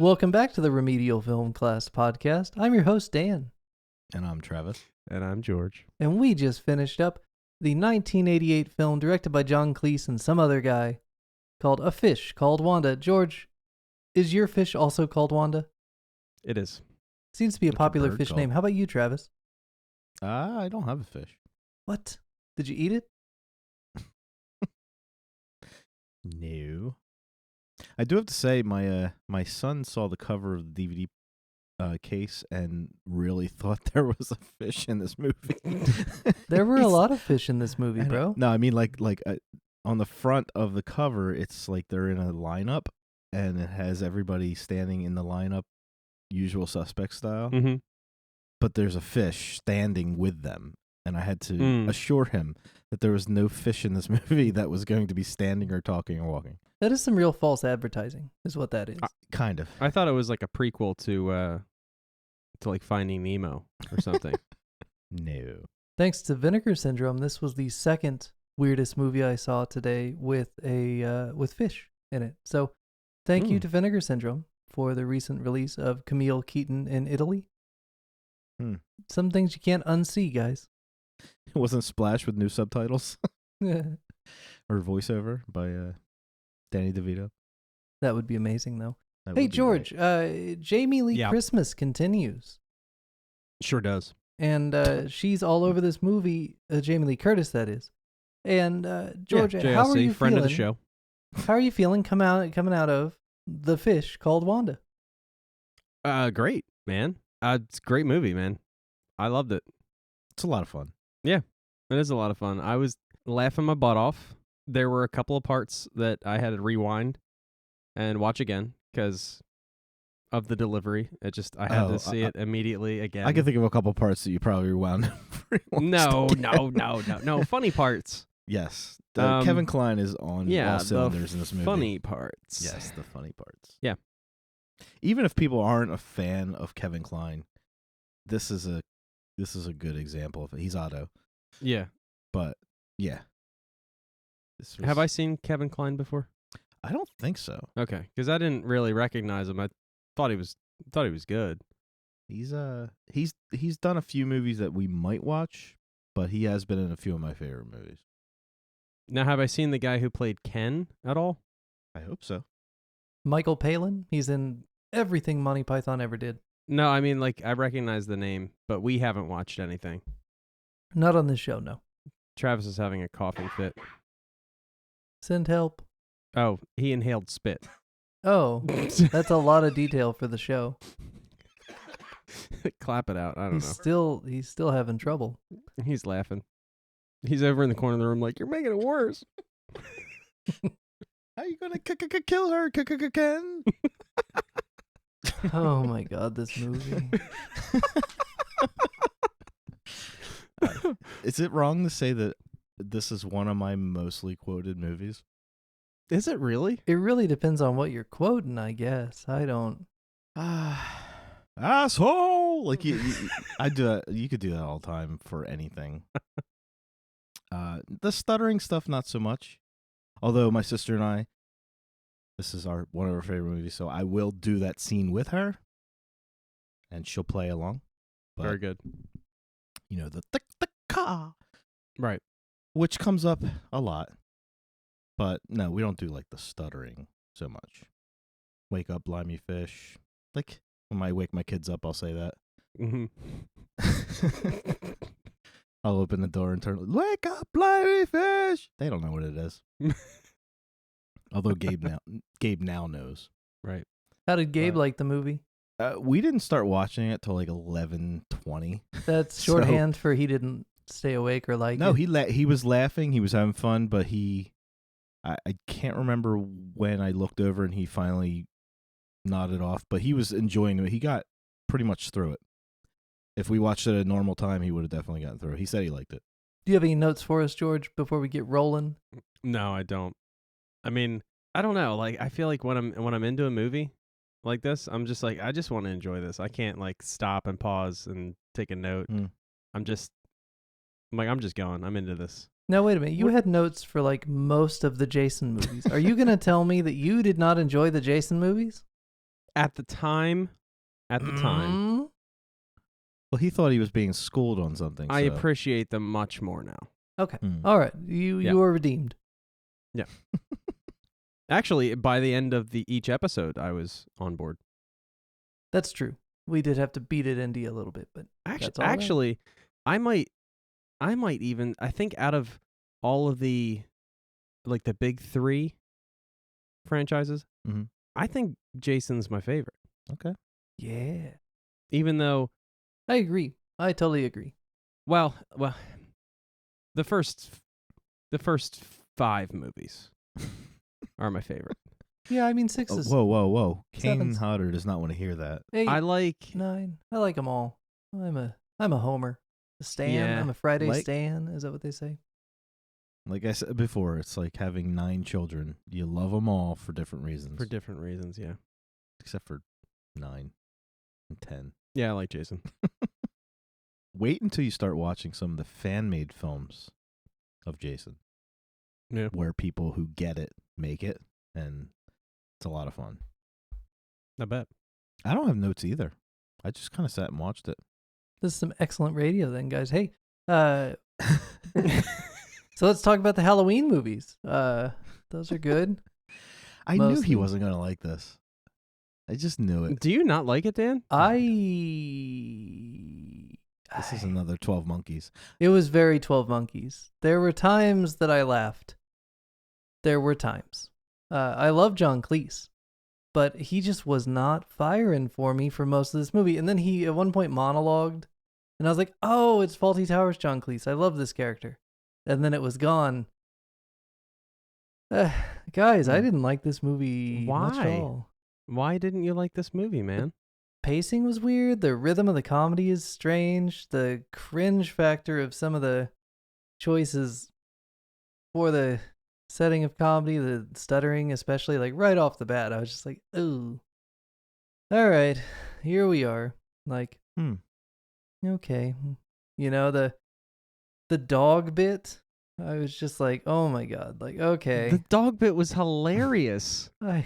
Welcome back to the Remedial Film Class podcast. I'm your host, Dan. And I'm Travis. And I'm George. And we just finished up the 1988 film directed by John Cleese and some other guy called A Fish Called Wanda. George, is your fish also called Wanda? It is. Seems to be a What's your popular bird fish called? name. How about you, Travis? I don't have a fish. What? Did you eat it? No. I do have to say, my son saw the cover of the DVD case and really thought there was a fish in this movie. There were a lot of fish in this movie, bro. No, I mean like on the front of the cover, it's like they're in a lineup, and it has everybody standing in the lineup, usual suspect style. Mm-hmm. But there's a fish standing with them, and I had to assure him that there was no fish in this movie that was going to be standing or talking or walking. That is some real false advertising, is what that is. Kind of. I thought it was like a prequel to like Finding Nemo or something. No. Thanks to Vinegar Syndrome, this was the second weirdest movie I saw today with with fish in it. So, thank you to Vinegar Syndrome for the recent release of Camille Keaton in Italy. Some things you can't unsee, guys. It wasn't Splash with new subtitles That or voiceover by Danny DeVito. would be amazing, though. That Hey, would be George, Jamie Lee Yeah. Christmas continues. Sure does. And she's all over this movie, Jamie Lee Curtis, that is. And George, JLC, how are you friend feeling? of the show. How are you feeling coming out of The Fish Called Wanda? Great, man. It's a great movie, man. I loved it. It's a lot of fun. It is a lot of fun. I was laughing my butt off. There were a couple of parts that I had to rewind and watch again because of the delivery. I had to see it immediately again. I can think of a couple parts that you probably rewound. No. Funny parts. Yes. Kevin Kline is on all cylinders in this movie. Funny parts. Yes, the funny parts. Yeah. Even if people aren't a fan of Kevin Kline, this is a good example of it. He's Otto. Yeah. But yeah. Have I seen Kevin Kline before? I don't think so. Okay, because I didn't really recognize him. I thought he was good. He's done a few movies that we might watch, but he has been in a few of my favorite movies. Now, have I seen the guy who played Ken at all? I hope so. Michael Palin, he's in everything Monty Python ever did. No, I mean, like, I recognize the name, but we haven't watched anything. Not on this show, no. Travis is having a coughing fit. Send help. Oh, he inhaled spit. Oh, that's a lot of detail for the show. Clap it out. I don't know. He's still having trouble. He's laughing. He's over in the corner of the room like, you're making it worse. How you gonna kill her, Ken? Oh my God, this movie. Is it wrong to say that this is one of my mostly quoted movies? Is it really? It really depends on what you're quoting, I guess. I don't. Asshole! Like I do that. You could do that all the time for anything. The stuttering stuff, not so much. Although my sister and I, this is one of our favorite movies, so I will do that scene with her, and she'll play along. But, Very good. You know, the car, Right. which comes up a lot. But no, we don't do like the stuttering so much. Wake up, limey fish. Like when I wake my kids up, I'll say that. Mm-hmm. I'll open the door and turn. Wake up, limey fish. They don't know what it is. Although Gabe now knows. Right. How did Gabe like the movie? We didn't start watching it till like 11:20. That's shorthand for he didn't stay awake or like. No, it. he was laughing. He was having fun, but I can't remember when I looked over and he finally nodded off. But he was enjoying it. He got pretty much through it. If we watched it at a normal time, he would have definitely gotten through it. He said he liked it. Do you have any notes for us, George, before we get rolling? No, I don't. I mean, I don't know. Like, I feel like when I'm into a movie like this, I'm just like, I just want to enjoy this. I can't like stop and pause and take a note. I'm just going. I'm into this. Now, wait a minute. You had notes for like most of the Jason movies. Are you going to tell me that you did not enjoy the Jason movies? At the time, Mm. Well, he thought he was being schooled on something. I so. appreciate them much more now. Okay. Hmm. All right. You were redeemed. Actually, by the end of each episode, I was on board. That's true. We did have to beat it into you a little bit, but that's all right. Actually, I might even, I think out of all of the big 3 franchises, Mhm. I think Jason's my favorite. Okay. Yeah. Even though, I agree. I totally agree. well, the first 5 movies are my favorite. Yeah, I mean 6 Oh, is whoa. Kane Seven's- Hodder does not want to hear that. 8, I like 9. I like them all. I'm a homer. A Stan. Yeah, I'm a Friday like- Stan. Is that what they say? Like I said before, it's like having 9 children. You love them all for different reasons. for different reasons. Yeah, Except for 9 and 10. yeah, I like Jason. Wait until you start watching some of the fan-made films of Jason. Yeah. Where people who get it make it, and it's a lot of fun. I bet. I don't have notes either. I just kind of sat and watched it. This is some excellent radio then, guys. Hey, so let's talk about the Halloween movies. Those are good. I knew Mostly. he wasn't going to like this. I just knew it. Do you not like it, Dan? This is another 12 Monkeys. It was very 12 Monkeys. There were times that I laughed. There were times. I love John Cleese, but he just was not firing for me for most of this movie. And then he, at one point, monologued, and I was like, oh, it's Fawlty Towers John Cleese. I love this character. And then it was gone. Guys, I didn't like this movie much at Why? all. Why didn't you like this movie, man? Pacing was weird. The rhythm of the comedy is strange. The cringe factor of some of the choices for the setting of comedy, the stuttering, especially like right off the bat, I was just like, ooh. All right, here we are. Like, okay. You know, the dog bit, I was just like, oh my God. Like, okay. The dog bit was hilarious. Oh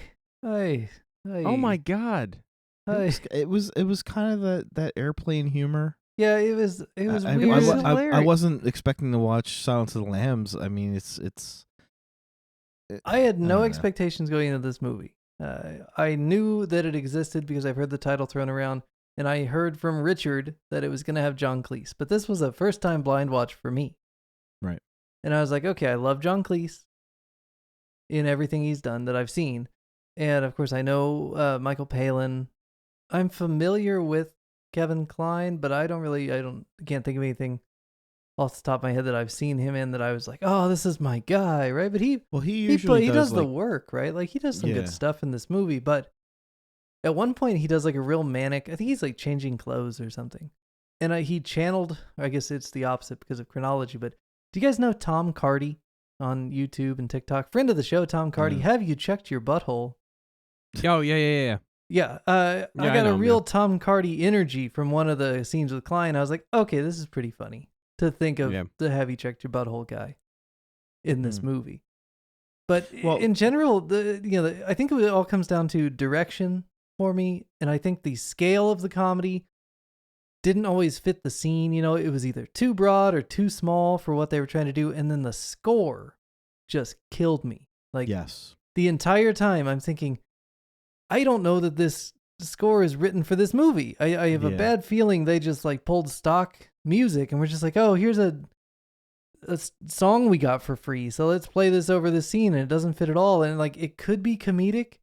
my God. It was kind of that airplane humor. Yeah, it was I, weird. I wasn't expecting to watch Silence of the Lambs. I mean, I had no don't know. expectations going into this movie. I knew that it existed because I've heard the title thrown around, and I heard from Richard that it was going to have John Cleese. But this was a first-time blind watch for me. Right. And I was like, okay, I love John Cleese in everything he's done that I've seen. And, of course, I know Michael Palin. I'm familiar with Kevin Kline, but I can't think of anything off the top of my head that I've seen him in that I was like, oh, this is my guy, right? But he usually does the like, work, right? Like he does some Yeah. good stuff in this movie, but at one point he does like a real manic, I think he's like changing clothes or something. And he channeled, I guess it's the opposite because of chronology, but do you guys know Tom Cardy on YouTube and TikTok? Friend of the show, Tom Cardy. Yeah. Have you checked your butthole? Oh, yeah. Yeah, I I got know a him, real yeah. Tom Cardy energy from one of the scenes with Klein. I was like, okay, this is pretty funny to think of Yeah. the have you checked your butthole guy in this movie. But Well- in general, I think it all comes down to direction for me, and I think the scale of the comedy didn't always fit the scene. You know, it was either too broad or too small for what they were trying to do, and then the score just killed me. Like, Yes. the entire time I'm thinking, I don't know that this score is written for this movie. I have a Yeah. bad feeling they just like pulled stock music and we're just like, oh, here's a song we got for free, so let's play this over the scene, and it doesn't fit at all. And like, it could be comedic,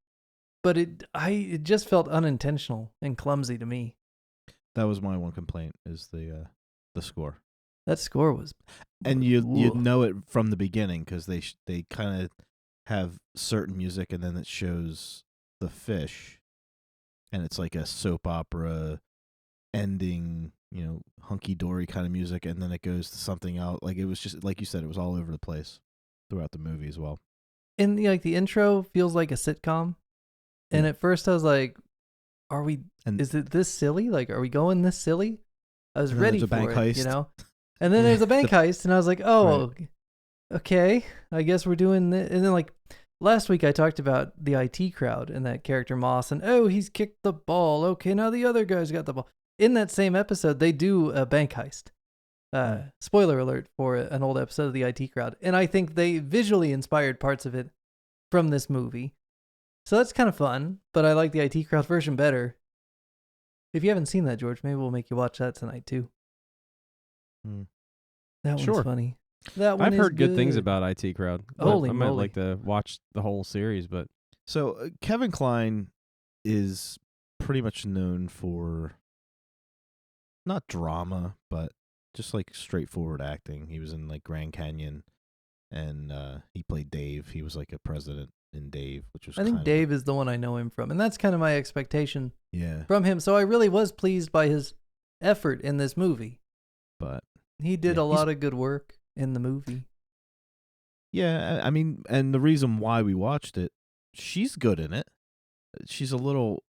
but it just felt unintentional and clumsy to me. That was my one complaint is the score. That score was, And you Ooh. know it from the beginning because they kind of have certain music and then it shows the fish, and it's like a soap opera ending, hunky dory kind of music, and then it goes to something else. Like it was just like you said, it was all over the place throughout the movie as well. and like the intro feels like a sitcom, and Yeah. at first I was like, And is it this silly? Like, are we going this silly? I was And then ready there's for a bank it, heist. And then there's a bank heist, and I was like, oh, Right. okay, I guess we're doing this. And then like last week I talked about the IT crowd and that character Moss, and he's kicked the ball. Okay, now the other guy's got the ball. In that same episode, they do a bank heist. Spoiler alert for an old episode of the IT crowd. And I think they visually inspired parts of it from this movie. So that's kind of fun, but I like the IT crowd version better. If you haven't seen that, George, maybe we'll make you watch that tonight too. That one's funny. That one I've heard good things good. about IT crowd. Holy I might moly. like to watch the whole series, but So Kevin Kline is pretty much known for not drama, but just like straightforward acting. He was in like Grand Canyon, and he played Dave. He was like a president in Dave, which was I think Dave is the one I know him from, and that's kind of my expectation from him. So I really was pleased by his effort in this movie. But he did a lot of good work in the movie. Yeah, I mean, and the reason why we watched it, she's good in it. She's a little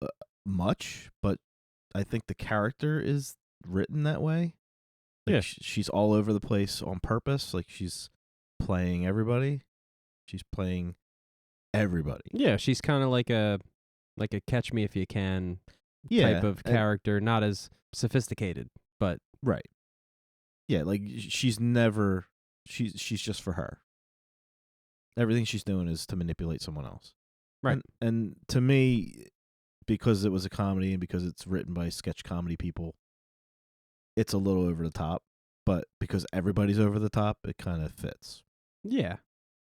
much, but I think the character is written that way. Like she's all over the place on purpose. Like she's playing everybody. She's playing everybody. Yeah, she's kind of like a Catch Me If You Can type of character, not as sophisticated, but right. Yeah, like she's just for her. Everything she's doing is to manipulate someone else. Right. And to me, because it was a comedy and because it's written by sketch comedy people, it's a little over the top, but because everybody's over the top, it kind of fits. Yeah.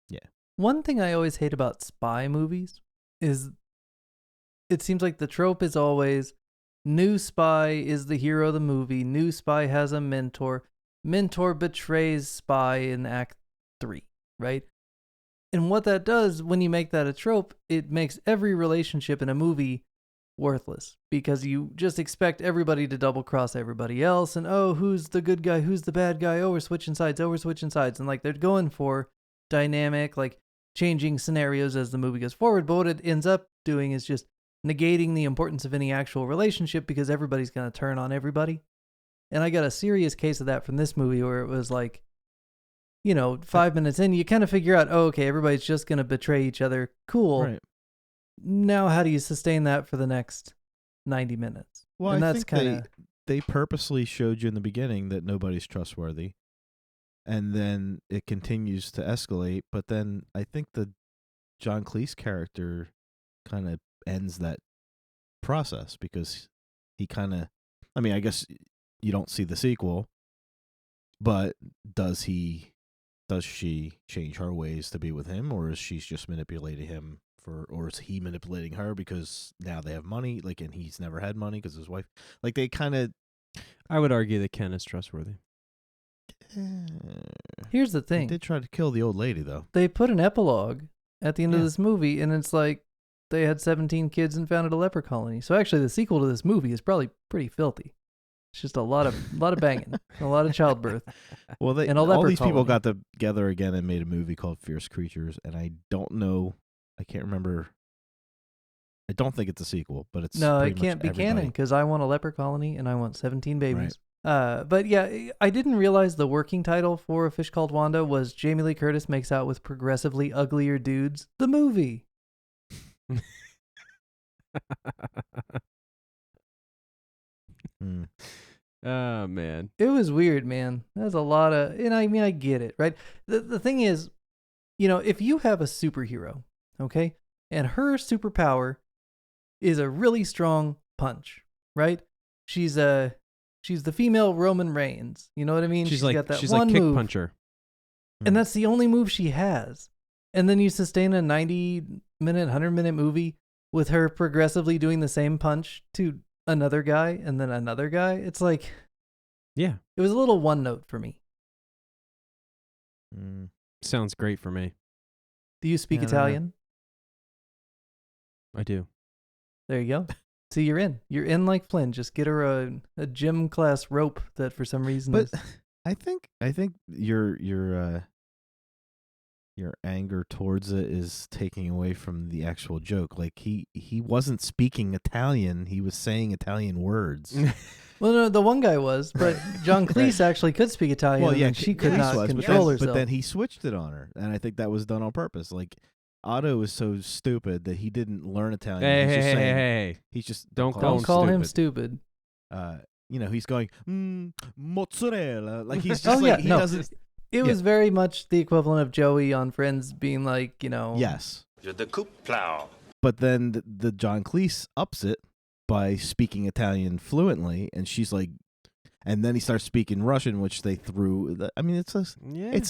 Yeah. One thing I always hate about spy movies is it seems like the trope is always new spy is the hero of the movie, new spy has a mentor betrays spy in Act 3, right? And what that does when you make that a trope, it makes every relationship in a movie worthless because you just expect everybody to double cross everybody else and who's the good guy, who's the bad guy, we're switching sides, and like they're going for dynamic, like changing scenarios as the movie goes forward, but what it ends up doing is just negating the importance of any actual relationship because everybody's going to turn on everybody. And I got a serious case of that from this movie where it was like, 5 minutes in, you kind of figure out, okay, everybody's just going to betray each other. Cool. Right. Now, how do you sustain that for the next 90 minutes? Well, and I that's think they purposely showed you in the beginning that nobody's trustworthy. And then it continues to escalate. But then I think the John Cleese character kind of ends that process because he kind of, I guess you don't see the sequel, but does she change her ways to be with him, or is she just manipulating him or is he manipulating her because now they have money, like, and he's never had money because his wife, like, they kind of. I would argue that Ken is trustworthy. Here's the thing. They did try to kill the old lady, though. They put an epilogue at the end of this movie, and it's like they had 17 kids and founded a leper colony. So actually, the sequel to this movie is probably pretty filthy. It's just a lot of banging, a lot of childbirth. Well, and all these people got together again and made a movie called Fierce Creatures, and I don't know, I can't remember. I don't think it's a sequel, but it's it can't be canon because I want a leper colony and I want 17 babies. Right. But yeah, I didn't realize the working title for A Fish Called Wanda was Jamie Lee Curtis Makes Out with Progressively Uglier Dudes, the movie. Oh, man. It was weird, man. There's a lot of, and I mean, I get it, right? The thing is, if you have a superhero, okay, and her superpower is a really strong punch, right? She's the female Roman Reigns. You know what I mean? She's got that she's one like kick move, puncher. and that's the only move she has. And then you sustain a 90-minute, 100-minute movie with her progressively doing the same punch to another guy and then another guy. It's like, yeah, it was a little one note for me. Sounds great for me. Do you speak Italian? I do. There you go. See, you're in. You're in like Flynn. Just get her a gym class rope that for some reason. But I think your anger towards it is taking away from the actual joke. Like he wasn't speaking Italian. He was saying Italian words. Well, no, the one guy was, but John Cleese actually could speak Italian. Well, yeah, and she could not was, control but herself. But then he switched it on her, and I think that was done on purpose. Like Otto is so stupid that he didn't learn Italian. Hey, he's hey, just hey, saying, hey. He's just Don't call him stupid. He's going mozzarella. Like he's just he doesn't. It was very much the equivalent of Joey on Friends being like, Yes. The coup plow. But then the John Cleese ups it by speaking Italian fluently, and she's like, and then he starts speaking Russian, which they threw. I mean, it's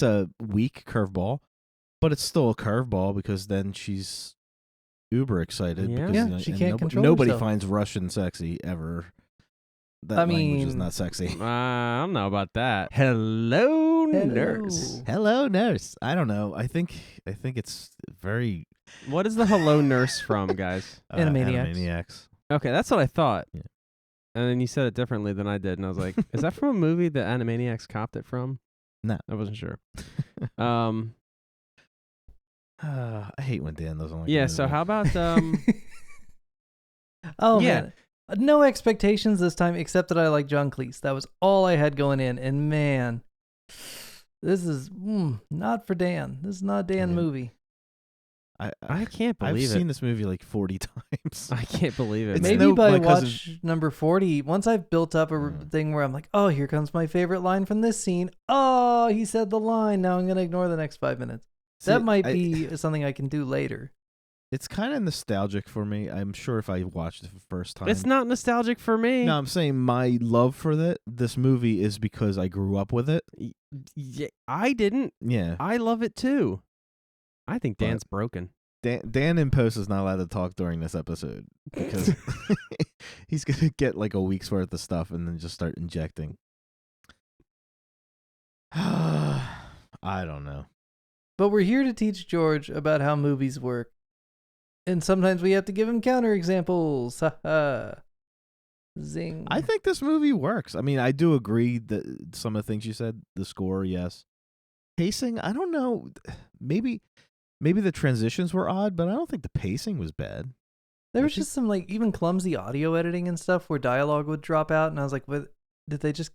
a weak curveball, but it's still a curveball because then she's uber excited. Yeah. Because, she can't control nobody herself. finds Russian sexy ever. That language is not sexy. I don't know about that. Hello, nurse. Hello, nurse. I don't know. I think it's very. What is the hello nurse from, guys? Animaniacs. Okay, that's what I thought. Yeah. And then you said it differently than I did, and I was like, is that from a movie that Animaniacs copped it from? No. I wasn't sure. I hate when Dan doesn't like. Yeah. So how about Oh yeah. man, no expectations this time except that I like John Cleese. That was all I had going in, and man, this is not for Dan. This is not a Dan movie. I can't believe I've seen this movie like 40 times. I can't believe it. Maybe by watch number 40, once I've built up a thing where I'm like, oh, here comes my favorite line from this scene. Oh, he said the line. Now I'm going to ignore the next 5 minutes. That might be something I can do later. It's kind of nostalgic for me. I'm sure if I watched it for the first time. It's not nostalgic for me. No, I'm saying my love for this movie is because I grew up with it. Yeah, I didn't. Yeah. I love it too. I think Dan's broken. Dan in post is not allowed to talk during this episode because he's going to get like a week's worth of stuff and then just start injecting. I don't know. But we're here to teach George about how movies work. And sometimes we have to give him counterexamples. Ha Zing. I think this movie works. I mean, I do agree that some of the things you said, the score, yes. Pacing, I don't know. Maybe the transitions were odd, but I don't think the pacing was bad. There was just some like even clumsy audio editing and stuff where dialogue would drop out, and I was like, "What? Did they just?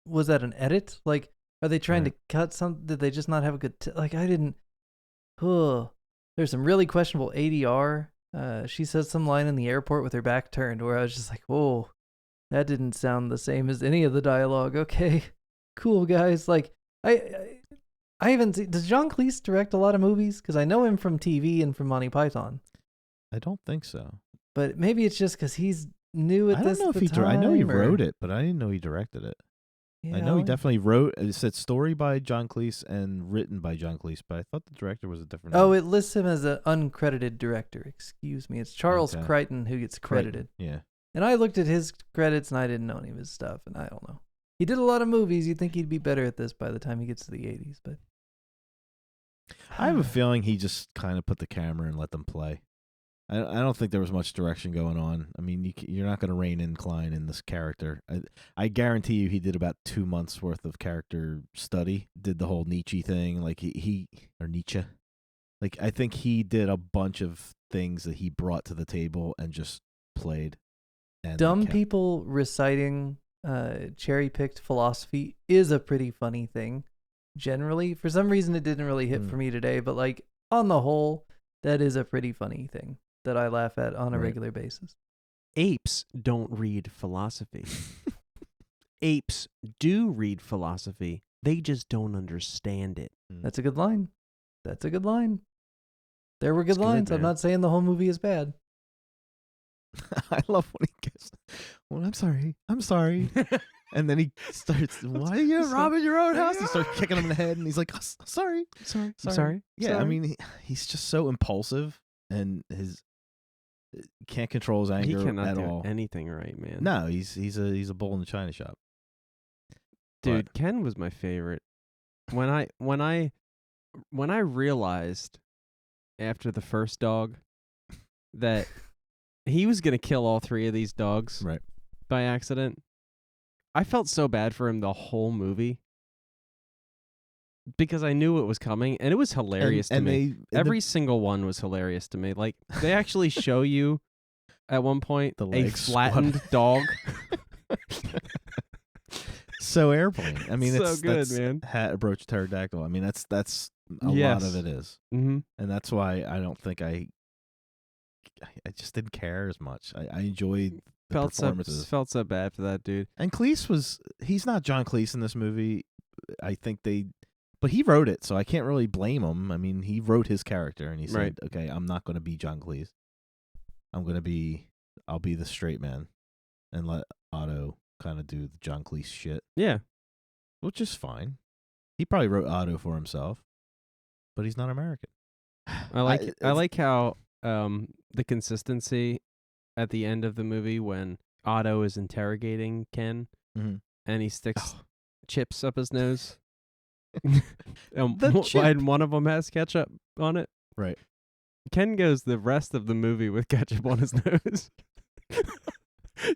Was that an edit? Like, are they trying to cut some? Did they just not have a good? I didn't. There's some really questionable ADR. She says some line in the airport with her back turned, where I was just like, "Whoa, that didn't sound the same as any of the dialogue." Okay, cool guys. Like, I haven't seen. Does John Cleese direct a lot of movies? Because I know him from TV and from Monty Python. I don't think so. But maybe it's just because he's new at this. I don't know if he. I know he wrote it, but I didn't know he directed it. I know he definitely wrote. It said story by John Cleese and written by John Cleese, but I thought the director was a different. Oh, it lists him as an uncredited director. Excuse me. It's Charles Crichton who gets credited. Yeah. And I looked at his credits and I didn't know any of his stuff, and I don't know. He did a lot of movies. You'd think he'd be better at this by the time he gets to the 80s, but I have a feeling he just kind of put the camera and let them play. I don't think there was much direction going on. I mean, you're not going to rein in Klein in this character. I guarantee you he did about 2 months worth of character study. Did the whole Nietzsche thing, like Nietzsche. Like I think he did a bunch of things that he brought to the table and just played. And dumb people reciting cherry-picked philosophy is a pretty funny thing. Generally, for some reason, it didn't really hit for me today, but like on the whole, that is a pretty funny thing that I laugh at on a regular basis. Apes don't read philosophy. Apes do read philosophy. They just don't understand it. That's a good line. That's a good line. There were good lines. I'm not saying the whole movie is bad. I love when he gets, well, I'm sorry. And then he starts, why are you robbing your own house? He starts kicking him in the head, and he's like, sorry. Yeah, I mean, he's just so impulsive, and can't control his anger he cannot at do all. Anything right, man. No, he's a bull in the china shop. Dude, Ken was my favorite. When I realized after the first dog that he was gonna kill all 3 of these dogs by accident, I felt so bad for him the whole movie because I knew it was coming, and it was hilarious to me. Every single one was hilarious to me. Like, they actually show you at one point a flattened dog. So Airplane. I mean, that's it's good, man. Hat approach pterodactyl. I mean, that's A lot of it is. Mm-hmm. And that's why I don't think I just didn't care as much. I enjoyed the performances. Felt so bad for that dude. And Cleese he's not John Cleese in this movie. I think but he wrote it, so I can't really blame him. I mean, he wrote his character, and he said, okay, I'm not going to be John Cleese. I'll be the straight man and let Otto kind of do the John Cleese shit. Yeah. Which is fine. He probably wrote Otto for himself, but he's not American. I like how the consistency at the end of the movie when Otto is interrogating Ken and he sticks chips up his nose. And one of them has ketchup on it. Right. Ken goes the rest of the movie with ketchup on his nose.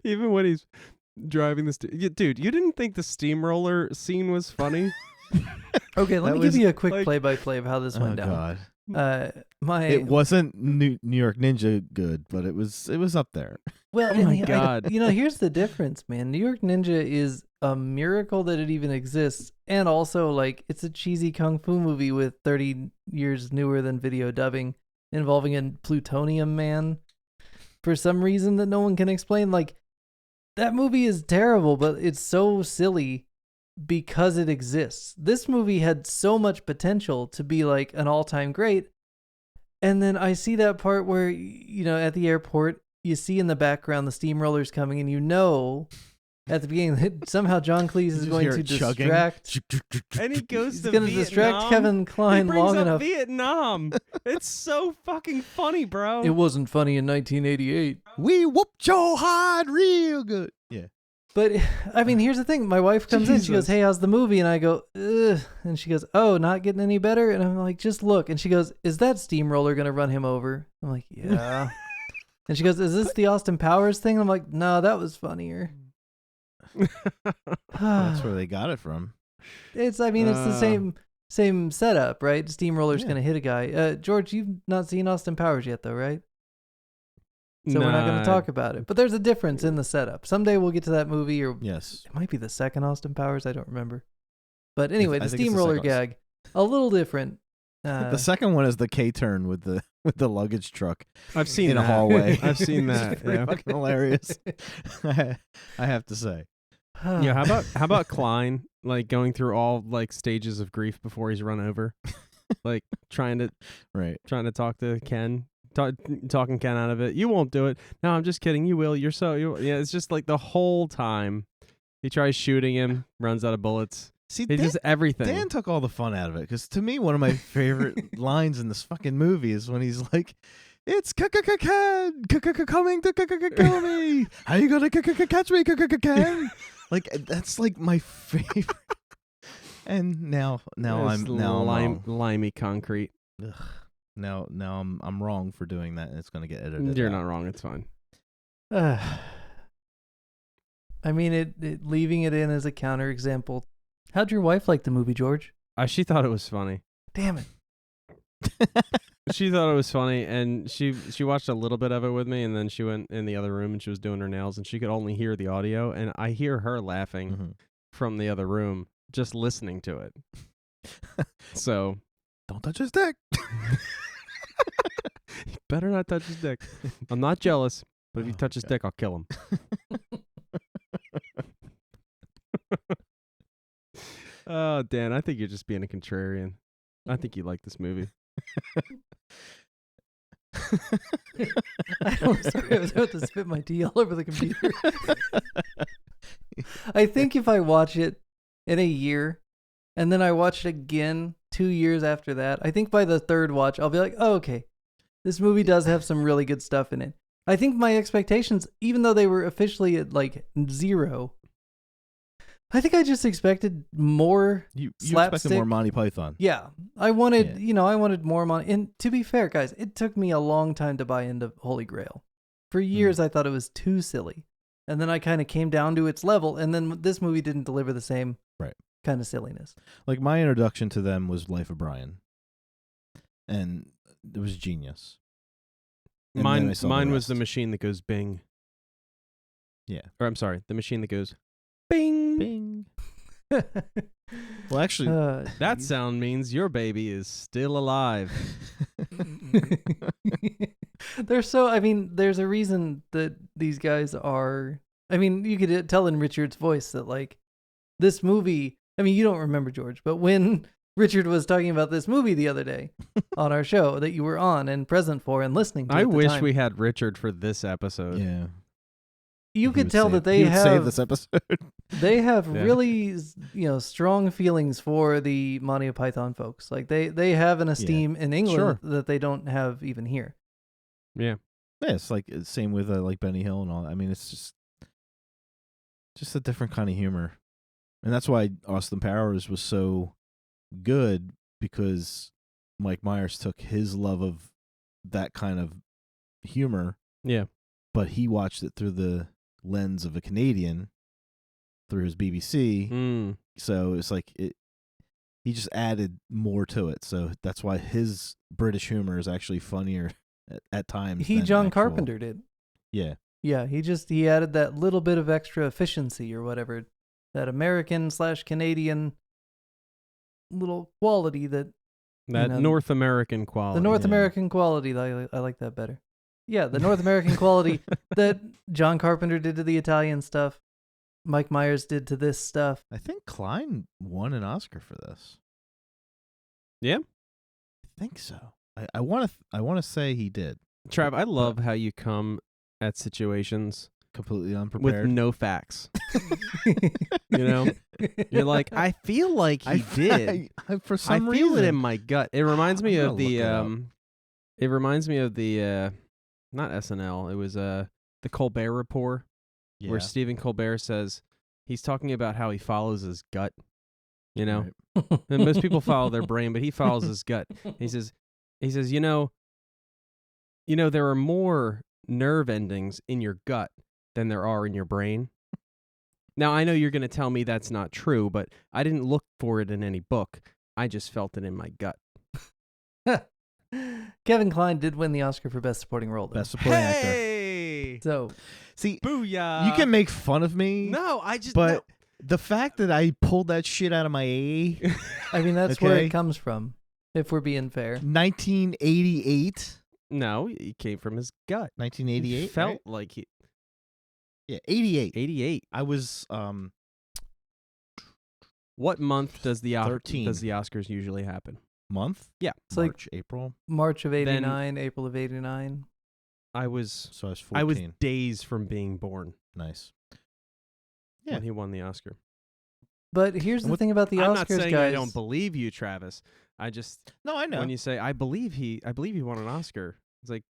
Even when he's driving the dude, you didn't think the steamroller scene was funny? Okay, let me give you a quick play-by-play of how this went down. God. My It wasn't New York Ninja good, but it was up there. Well, oh my God. Here's the difference, man. New York Ninja is a miracle that it even exists, and also like it's a cheesy kung fu movie with 30 years newer than video dubbing, involving a plutonium man for some reason that no one can explain. Like, that movie is terrible, but it's so silly because it exists. This movie had so much potential to be like an all-time great. And then I see that part where, at the airport, you see in the background the steamrollers coming, and at the beginning that somehow John Cleese is going to distract. And he goes to distract Kevin Kline long enough. Vietnam. It's so fucking funny, bro. It wasn't funny in 1988. We whooped your hide real good. Yeah. But, I mean, here's the thing. My wife comes in. She goes, hey, how's the movie? And I go, ugh. And she goes, oh, not getting any better? And I'm like, just look. And she goes, is that steamroller going to run him over? I'm like, yeah. And she goes, is this the Austin Powers thing? I'm like, no, that was funnier. That's where they got it from. It's the same setup, right? Steamroller's going to hit a guy. George, you've not seen Austin Powers yet, though, right? So we're not going to talk about it. But there's a difference in the setup. Someday we'll get to that movie, or yes, it might be the second Austin Powers. I don't remember. But anyway, the steamroller gag, a little different. The second one is the K-turn with the luggage truck. I've seen in that. A hallway. I've seen that. It's pretty fucking hilarious. I have to say. Yeah. How about Klein like going through all like stages of grief before he's run over, like trying to talk to Ken. Talking Ken out of it. You won't do it. No, I'm just kidding. You will. Yeah, it's just like the whole time he tries shooting him, runs out of bullets. See, he does everything. Dan took all the fun out of it, because to me, one of my favorite lines in this fucking movie is when he's like, "It's Ken coming to kill me. How you gonna catch me, Ken?" Like, that's like my favorite. And now I'm wrong. Limey concrete. Ugh. Now I'm wrong for doing that, and it's going to get edited. You're out. not wrong. It's fine. I mean, it leaving it in as a counterexample. How'd your wife like the movie, George? She thought it was funny. Damn it. She thought it was funny, and she watched a little bit of it with me, and then she went in the other room and she was doing her nails, and she could only hear the audio, and I hear her laughing from the other room just listening to it. So don't touch his dick. You better not touch his dick. I'm not jealous, but if you touch his dick, I'll kill him. Oh, Dan, I think you're just being a contrarian. I think you like this movie. Sorry, I was about to spit my tea all over the computer. I think if I watch it in a year, and then I watch it again 2 years after that, I think by the third watch, I'll be like, oh, okay, this movie does have some really good stuff in it. I think my expectations, even though they were officially at like 0, I think I just expected more You slapstick. expected more Monty Python. Yeah. I wanted more Monty. And to be fair, guys, it took me a long time to buy into Holy Grail. For years, I thought it was too silly. And then I kind of came down to its level. And then this movie didn't deliver the same kind of silliness. Like, my introduction to them was Life of Brian. And it was genius. And mine was the machine that goes bing. Yeah. Or I'm sorry, the machine that goes bing. Bing. Well, actually, That geez. sound means your baby is still alive. There's a reason that these guys are. I mean, you could tell in Richard's voice that like this movie. I mean, you don't remember George, but when Richard was talking about this movie the other day on our show that you were on and present for and listening to, I at the wish time, we had Richard for this episode. yeah. you He could would tell save- that they he would save have this episode. they have Yeah. really strong feelings for the Monty Python folks. Like they have an esteem in England Sure. that they don't have even here. Yeah. Yeah, it's like same with like Benny Hill and all. I mean, it's just a different kind of humor, and that's why Austin Powers was so good, because Mike Myers took his love of that kind of humor, Yeah. but he watched it through the lens of a Canadian, through his BBC. Mm. So it's like he just added more to it. So that's why his British humor is actually funnier at times. He than John actual- Carpenter did. Yeah. Yeah, he added that little bit of extra efficiency or whatever, that American/Canadian little quality that That North American quality. the North yeah. American quality. I like that better. Yeah, the North American quality that John Carpenter did to the Italian stuff, Mike Myers did to this stuff. I think Klein won an Oscar for this. Yeah. I think so. I want to say he did. Trav, I love how you come at situations Completely with unprepared. no facts. You know? You're like, I feel like he did. I for I some feel reason it in my gut. It reminds me I'm of gonna the look it up. it reminds me of the not SNL. It was the Colbert Report, where Yeah. Stephen Colbert says he's talking about how he follows his gut. You know? Right. And most people follow their brain, but he follows his gut. He says, you know, there are more nerve endings in your gut than there are in your brain. Now, I know you're going to tell me that's not true, but I didn't look for it in any book. I just felt it in my gut. Kevin Kline did win the Oscar for Best Supporting Role, though. Best supporting actor. Hey! So See, Booyah! you can make fun of me, No, I just... but the fact that I pulled that shit out of my A, I mean, that's where Okay. it comes from, if we're being fair. 1988, No, he came from his gut. 1988, He felt right? like he... Yeah, 88. 88. I was What month does the 13. Oscars usually happen? month? Yeah. It's like March, April. March of Then- '89, April of '89. I was So I was 14. days from being born Nice. Yeah. when he won the Oscar. But here's the What- thing about the I'm Oscars, not saying guys. I don't believe you, Travis. I just No, I know. when you say I believe he won an Oscar. It's like,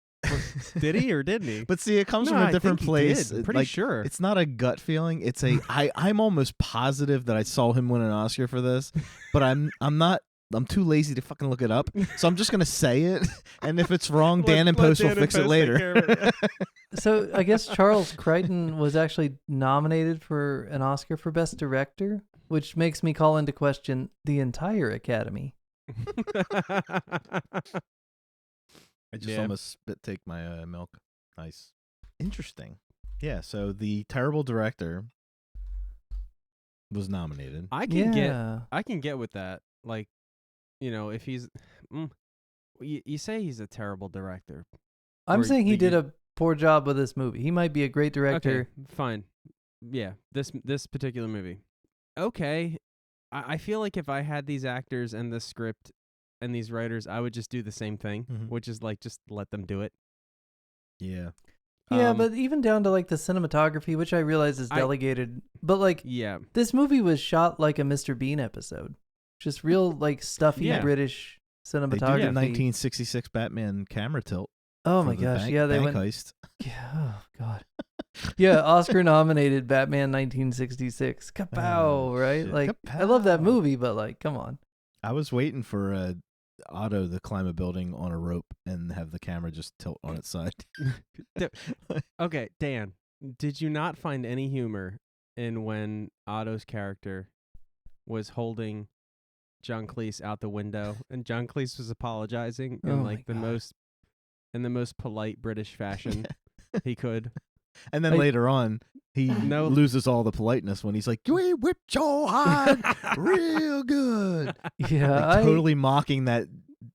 did he or didn't he? But see, it comes No, from I a different think he place. did. I'm pretty Like, sure. It's not a gut feeling. It's a I'm almost positive that I saw him win an Oscar for this, but I'm not. I'm too lazy to fucking look it up. So I'm just gonna say it, and if it's wrong, Dan and Post will fix it later. So I guess Charles Crichton was actually nominated for an Oscar for Best Director, which makes me call into question the entire Academy. I just Yeah. almost spit take my milk. Nice. Interesting. Yeah, so the terrible director was nominated. I can Yeah. get with that. Like, if he's you say he's a terrible director. I'm Or saying he the- did a poor job with this movie. He might be a great director. Okay, fine. Yeah, this particular movie. Okay. I feel like if I had these actors and this script and these writers, I would just do the same thing, Mhm. which is like just let them do it. Yeah. Yeah, Um, but even down to like the cinematography, which I realize is delegated, but like Yeah. this movie was shot like a Mr. Bean episode. Just real like stuffy Yeah. British They did the cinematography. 1966 Batman camera tilt. Oh for my the gosh, bank, yeah, they bank went heist. Yeah, oh god. Yeah, Oscar nominated Batman 1966. Kapow, right? shit. Like I love that Kapow. movie, but like come on. I was waiting for Otto to climb a building on a rope and have the camera just tilt on its side. Okay, Dan, did you not find any humor in when Otto's character was holding John Cleese out the window and John Cleese was apologizing Oh in my like the God. most polite British fashion he could? And then I- later on, He No. loses all the politeness when he's like, "We whipped your hide real good." Yeah, Like, totally mocking that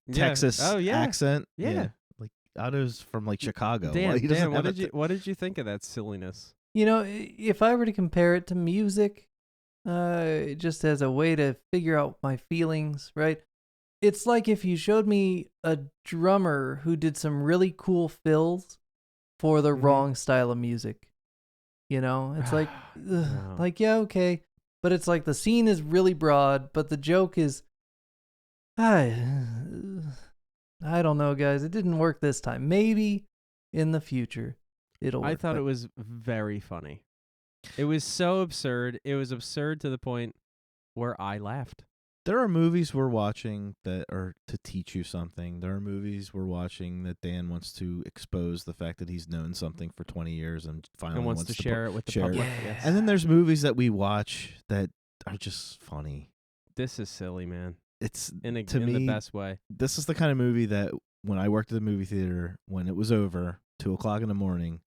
Yeah. Texas Oh, yeah. accent. Yeah. Like Otto's from like Chicago. Dan, Well, he doesn't what have did what did you think of that silliness? if I were to compare it to music, just as a way to figure out my feelings, right? It's like if you showed me a drummer who did some really cool fills for the wrong style of music. It's like, No. like, yeah, okay. But it's like the scene is really broad, but the joke is, I don't know, guys. It didn't work this time. Maybe in the future it'll work. I thought it was very funny. It was so absurd. It was absurd to the point where I laughed. There are movies we're watching that are to teach you something. There are movies we're watching that Dan wants to expose the fact that he's known something for 20 years and finally And wants to share it with the share public. it. Yes. And then there's movies that we watch that are just funny. This is silly, man. It's In to me, the best way. This is the kind of movie that when I worked at the movie theater, when it was over, 2:00 in the morning,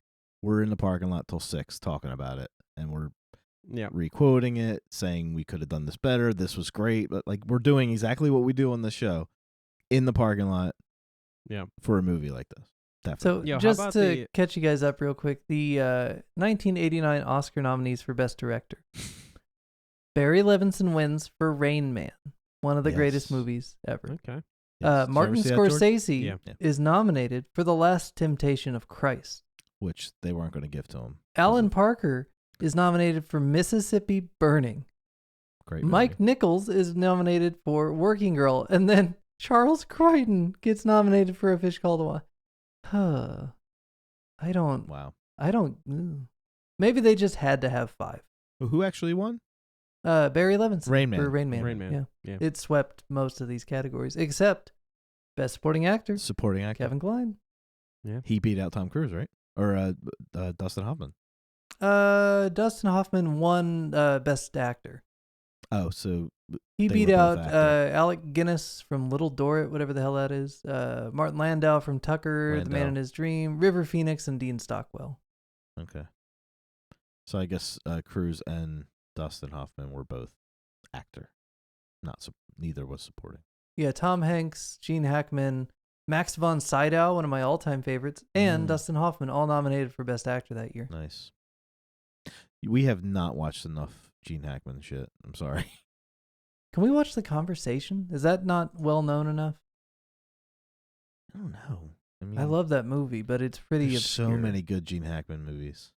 we're in the parking lot till 6 talking about it, and we're re-quoting it, saying we could have done this better. This was great, but like we're doing exactly what we do on the show in the parking lot. Yeah. For a movie like this, definitely. So how just about to catch you guys up real quick, the 1989 Oscar nominees for Best Director. Barry Levinson wins for Rain Man, one of the greatest movies ever. Okay. Yes. Martin Did you ever see that, George? Scorsese Yeah. is nominated for The Last Temptation of Christ. Which they weren't going to give to him. Alan Parker is nominated for Mississippi Burning. Great. Mike Nichols is nominated for Working Girl, and then Charles Croydon gets nominated for A Fish Called Wanda. Wow. Maybe they just had to have 5. Who actually won? Barry Levinson Rain Man. for Rain Man. Rain Man. Yeah. It swept most of these categories except Best Supporting Actor, Supporting actor. Kevin Kline. Yeah. He beat out Tom Cruise, right? Or Dustin Hoffman. Dustin Hoffman won Best Actor. Oh, so He they beat were out both actor. Alec Guinness from Little Dorrit, whatever the hell that is. Martin Landau from Tucker, The Man Landau. in His Dream, River Phoenix, and Dean Stockwell. Okay. So I guess Cruise and Dustin Hoffman were both actor. Neither was supporting. Yeah, Tom Hanks, Gene Hackman, Max von Sydow, one of my all-time favorites, and Dustin Hoffman, all nominated for Best Actor that year. Nice. We have not watched enough Gene Hackman shit. I'm sorry. Can we watch The Conversation? Is that not well known enough? I don't know. I mean, I love that movie, but it's pretty there's obscure. so many good Gene Hackman movies.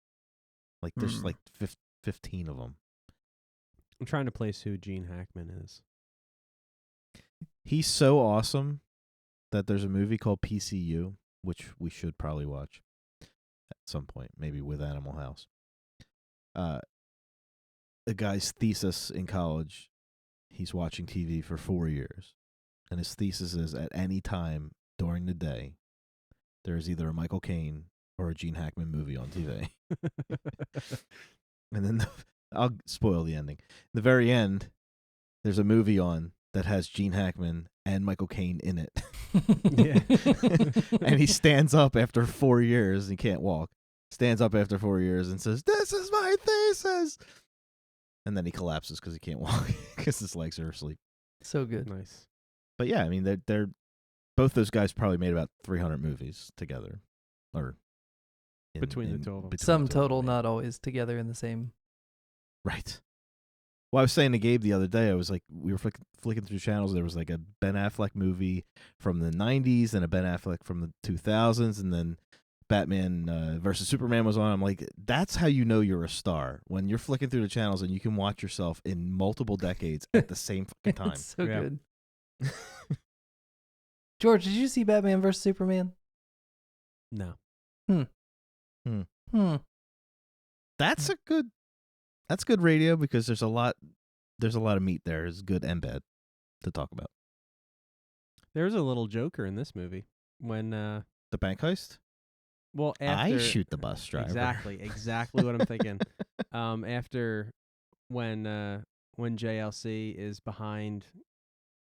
Like there's like 15 of them. I'm trying to place who Gene Hackman is. He's so awesome that there's a movie called PCU, which we should probably watch at some point, maybe with Animal House. A guy's thesis in college, he's watching TV for 4 years, and his thesis is at any time during the day, there is either a Michael Caine or a Gene Hackman movie on TV. And then I'll spoil the ending. The very end, there's a movie on that has Gene Hackman and Michael Caine in it. Yeah. And he stands up after 4 years. He can't walk. Stands up after 4 years and says, "This is my thesis." And then he collapses because he can't walk because his legs are asleep. So good. Nice. But yeah, I mean, they're both those guys probably made about 300 movies together, or Between the two of them. Sum total, not always together in the same. Right. Well, I was saying to Gabe the other day, I was like, we were flicking through channels. There was like a Ben Affleck movie from the 90s and a Ben Affleck from the 2000s, and then Batman versus Superman was on. I'm like, that's how you know you're a star, when you're flicking through the channels and you can watch yourself in multiple decades at the same fucking time. It's so good. George, did you see Batman versus Superman? No. That's good radio, because there's a lot of meat there. It's good and bad to talk about. There's a little Joker in this movie when The bank heist? well after I shoot the bus driver. Exactly what I'm thinking. After when JLC is behind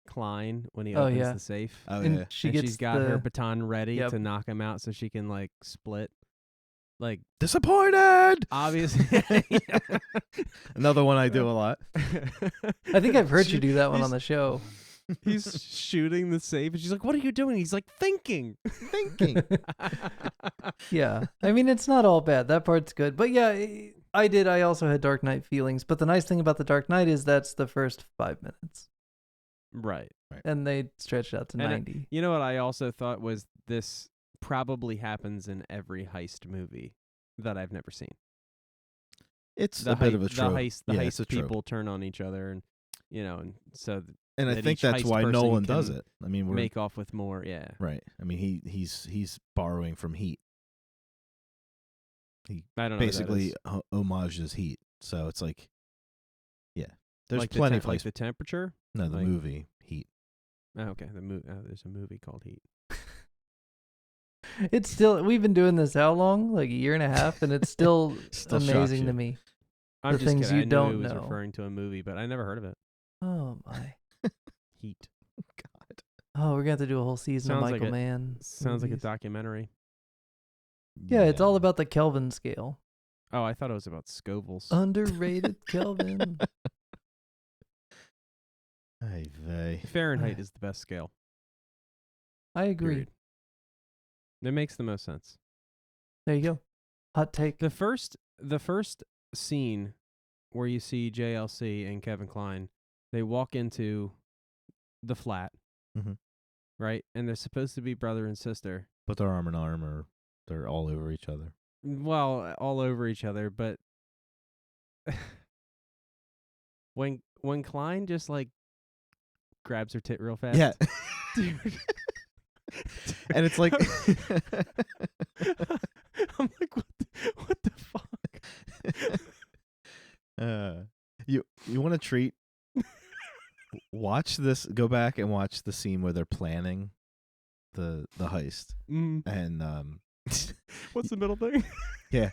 Klein when he opens the safe. Oh And yeah. she's she's got her the baton ready Yep. to knock him out so she can like split. like disappointed. Obviously, Another one I do a lot. I think I've heard you do that one on the show. He's shooting the safe, and she's like, "What are you doing?" He's like, "Thinking." Yeah. I mean, it's not all bad. That part's good. But yeah, I also had Dark Knight feelings. But the nice thing about the Dark Knight is that's the first 5 minutes. Right. And they stretched out to 90. You know what I also thought was this probably happens in every heist movie that I've never seen. It's a bit of a trope. The heist people turn on each other, and and so. And I think that's why Nolan does it. I mean, we're make off with more, yeah. Right. I mean, he's borrowing from Heat. He basically homages Heat. So it's like, yeah, there's like plenty of like the temperature. No, the movie Heat. Oh, okay, the movie. There's a movie called Heat. It's still. We've been doing this how long? Like a year and a half, and it's still amazing to me. I'm just things kidding. you I knew don't he was know. referring to a movie, but I never heard of it. Oh my. Heat. God. Oh, we're gonna have to do a whole season of Michael Mann. Sounds like a documentary. Yeah, it's all about the Kelvin scale. Oh, I thought it was about Scovilles. Underrated Kelvin. Ay vey. Fahrenheit is the best scale. I agree. Period. It makes the most sense. There you go. Hot take. The first scene where you see JLC and Kevin Kline, they walk into the flat, right? And they're supposed to be brother and sister. But they're arm in arm, or they're all over each other. Well, all over each other, but when Klein just like grabs her tit real fast. Yeah. Dude. And it's like I'm like, what the fuck? You want a treat? Watch this. Go back and watch the scene where they're planning the heist. And what's the middle thing? Yeah,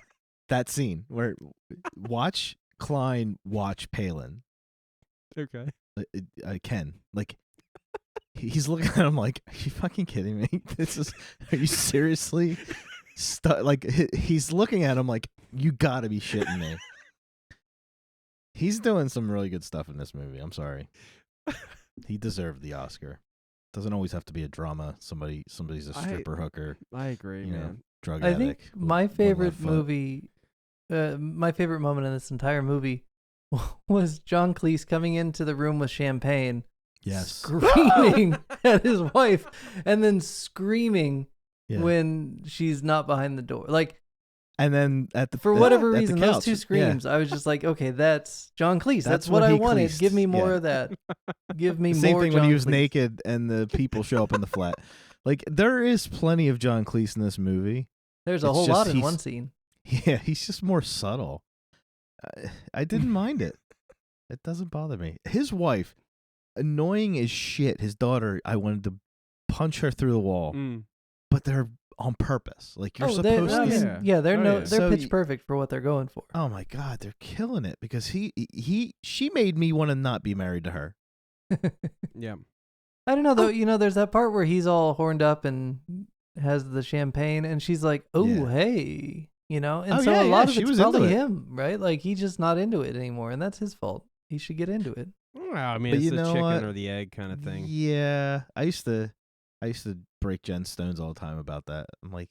that scene where watch Klein watch Palin. Okay. Ken, like he's looking at him like, are you fucking kidding me? Are you seriously? Like he's looking at him like, you gotta be shitting me. He's doing some really good stuff in this movie. I'm sorry. He deserved the Oscar. Doesn't always have to be a drama. Somebody's a stripper hooker. I agree, man. Drug I addict. think my favorite movie, my favorite moment in this entire movie was John Cleese coming into the room with champagne, screaming at his wife, and then screaming when she's not behind the door. Like, and then for whatever reason, those two screams, I was just like, okay, that's John Cleese. That's what I wanted. Give me more of that. Give me more. Same thing John when he was Cleese. naked and the people show up in the flat. Like, there is plenty of John Cleese in this movie. There's a whole lot in one scene. Yeah, he's just more subtle. I didn't mind it. It doesn't bother me. His wife, annoying as shit. His daughter, I wanted to punch her through the wall. But they're on purpose. Like, you're supposed to. Yeah, they're pitch perfect for what they're going for. Oh my God, they're killing it because she made me want to not be married to her. Yeah. I don't know though. There's that part where he's all horned up and has the champagne, and she's like, "Oh, hey," and so a lot of it's probably him, right? Like, he's just not into it anymore, and that's his fault. He should get into it. Well, I mean, it's the chicken or the egg kind of thing. Yeah, I used to break Jen Stones all the time about that. I'm like,